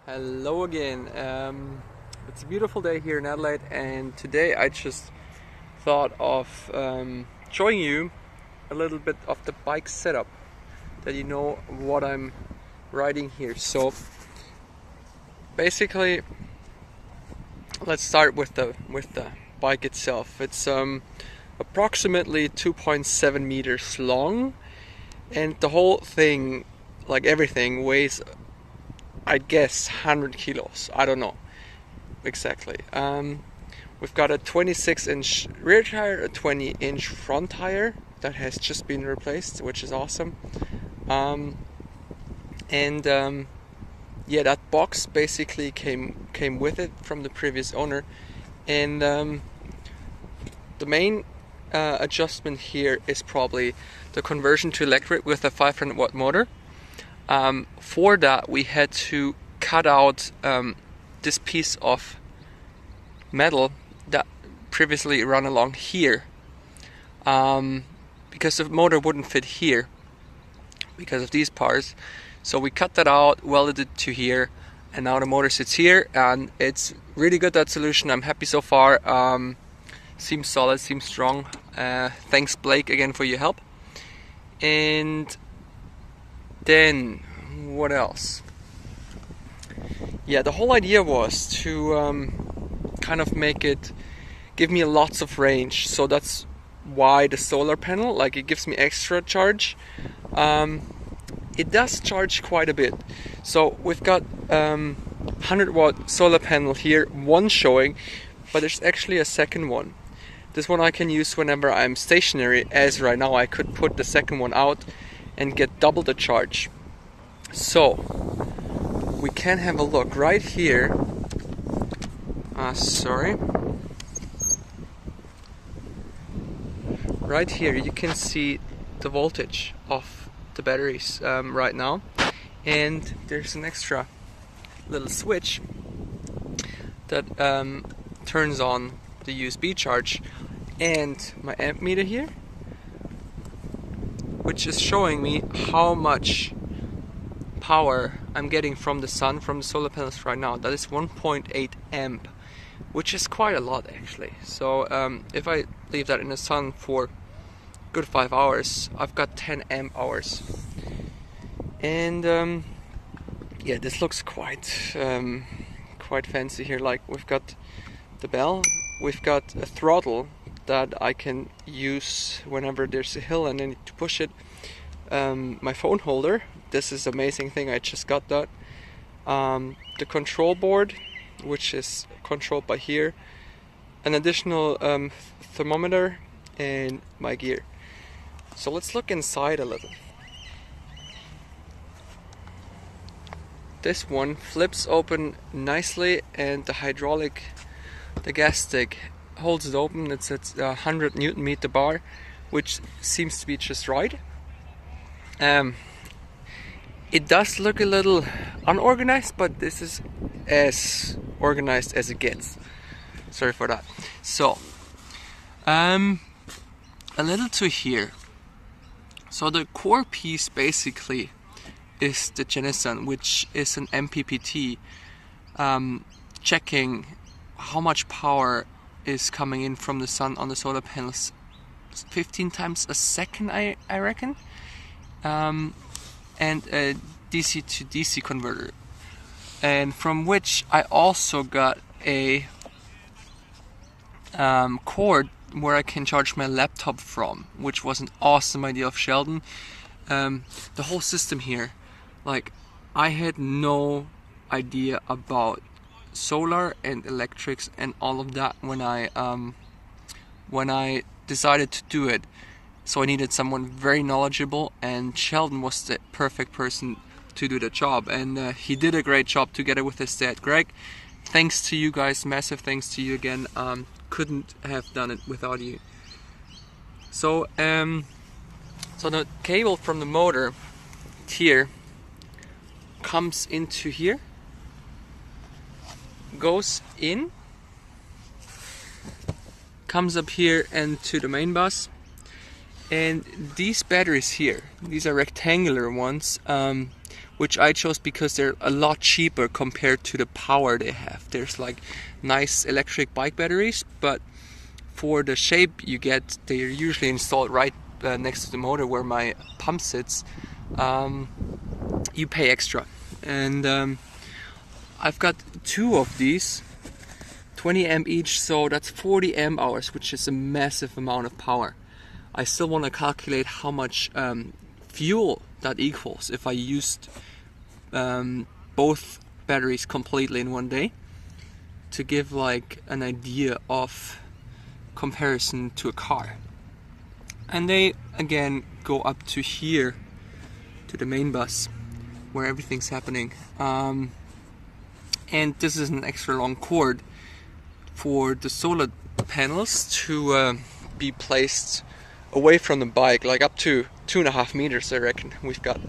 Hello again. It's a beautiful day here in Adelaide, and today I just thought of showing you a little bit of the bike setup, that you know what I'm riding here. So basically, let's start with the bike itself. It's approximately 2.7 meters long, and the whole thing, like everything, weighs, I guess, 100 kilos. I don't know exactly. We've got a 26-inch rear tire, a 20-inch front tire that has just been replaced, which is awesome. Yeah, that box basically came with it from the previous owner, and the main adjustment here is probably the conversion to electric with a 500 watt motor. For that we had to cut out this piece of metal that previously ran along here, because the motor wouldn't fit here because of these parts. So we cut that out, welded it to here, and now the motor sits here, and it's really good, that solution. I'm happy so far. Seems solid, seems strong. Thanks Blake again for your help. And then what else? Yeah, the whole idea was to kind of make it give me lots of range, so that's why the solar panel, like, it gives me extra charge. It does charge quite a bit. So we've got 100 watt solar panel here, one showing, but there's actually a second one. This one I can use whenever I'm stationary, as right now I could put the second one out and get double the charge. So we can have a look right here. Right here you can see the voltage of the batteries right now, and there's an extra little switch that turns on the USB charge, and my amp meter here, which is showing me how much power I'm getting from the sun, from the solar panels right now. That is 1.8 amp, which is quite a lot actually. So if I leave that in the sun for good 5 hours, I've got 10 amp hours. And yeah, this looks quite fancy here. Like, we've got the bell, we've got a throttle that I can use whenever there's a hill and I need to push it. My phone holder, this is an amazing thing, I just got that. The control board, which is controlled by here, an additional thermometer, and my gear. So let's look inside a little. This one flips open nicely, and the gas stick holds it open. It's at 100 Newton meter bar, which seems to be just right. It does look a little unorganized, but this is as organized as it gets. Sorry for that. So, a little to here. So the core piece basically is the Geneson, which is an MPPT, checking how much power is coming in from the sun on the solar panels 15 times a second, I reckon. And a DC to DC converter, and from which I also got a cord where I can charge my laptop from, which was an awesome idea of Sheldon. The whole system here, like, I had no idea about solar and electrics and all of that when I decided to do it. So I needed someone very knowledgeable, and Sheldon was the perfect person to do the job, and he did a great job together with his dad Greg. Thanks to you guys, massive thanks to you again. Couldn't have done it without you. So so the cable from the motor here comes into here, goes in, comes up here and to the main bus. And these batteries here, these are rectangular ones, which I chose because they're a lot cheaper compared to the power they have. There's like nice electric bike batteries, but for the shape you get, they're usually installed right next to the motor where my pump sits. You pay extra, and I've got 2 of these, 20 amp each, so that's 40 amp hours, which is a massive amount of power. I still want to calculate how much fuel that equals if I used both batteries completely in one day, to give like an idea of comparison to a car. And they again go up to here, to the main bus where everything's happening, and this is an extra long cord for the solar panels to be placed away from the bike, like up to 2.5 meters I reckon we've got.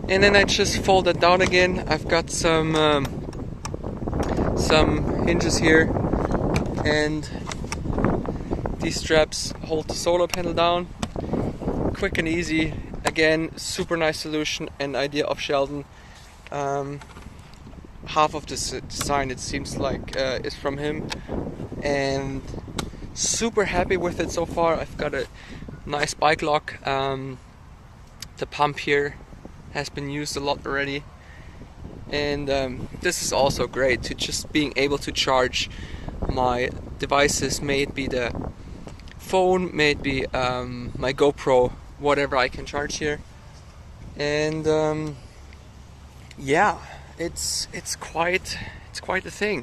And then I just fold that down again. I've got some hinges here, and these straps hold the solar panel down. Quick and easy. Again, super nice solution and idea of Sheldon. Half of this design, it seems like, is from him, and super happy with it so far. I've got a nice bike lock. The pump here has been used a lot already, and this is also great, to just being able to charge my devices, may it be the phone, may it be my GoPro, whatever I can charge here. And yeah, it's quite a thing.